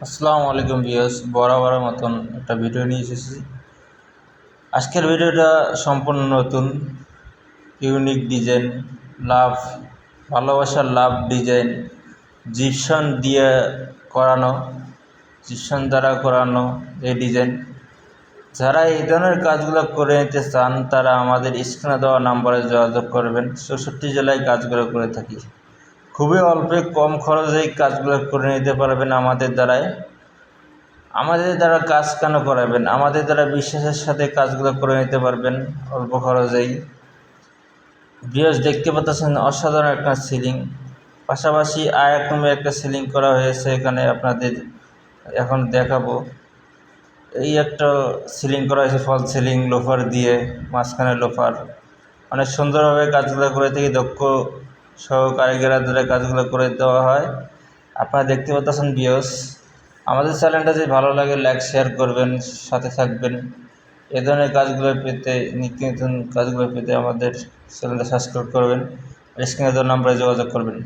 আসসালামু আলাইকুম ভিউয়ার্স, বরাবরের মতন একটা ভিডিও নিয়ে এসেছি। আজকের ভিডিওটা সম্পূর্ণ নতুন, ইউনিক ডিজাইন, লাভ, ভালোবাসার লাভ ডিজাইন, জিপসন দিয়ে করানো, জিপসন দ্বারা করানো এই ডিজাইন। যারা এই ধরনের কাজগুলো করে নিতে চান তারা আমাদের স্ক্রিনে দেওয়া নাম্বারে যোগাযোগ করবেন। 64 জেলায় কাজগুলো করে থাকি। খুবই অল্পে কম খরচে এই কাজগুলো করে নিতে পারবেন আমাদের দ্বারায়। আমাদের দ্বারা কাজ কেন করাবেন? আমাদের দ্বারা বিশ্বাসের সাথে কাজগুলো করে নিতে পারবেন অল্প খরচেই। ভিউয়ার্স, দেখতে পাচ্ছেন অসাধারণ একটা সিলিং, পাশাপাশি আরেকরকমের একটা সিলিং করা হয়েছে। এখানে আপনাদের এখন দেখাবো। এই একটা সিলিং করা হয়েছে ফল সিলিং, লোফার দিয়ে, মাঝখানে লোফার। অনেক সুন্দরভাবে কাজগুলো করে থেকে দক্ষ সহ কারিগরের দ্বারা কাজগুলো করে দেওয়া হয়। আপনারা দেখতে পাচ্ছেন ভিউয়ার্স। আমাদের চ্যানেলটা যদি ভালো লাগে লাইক শেয়ার করবেন, সাথে থাকবেন। এ ধরনের কাজগুলো পেতে, নিত্য নতুন কাজগুলো পেতে আমাদের চ্যানেলটা সাবস্ক্রাইব করবেন, স্ক্রিনে দেওয়া নাম্বারে যোগাযোগ করবেন।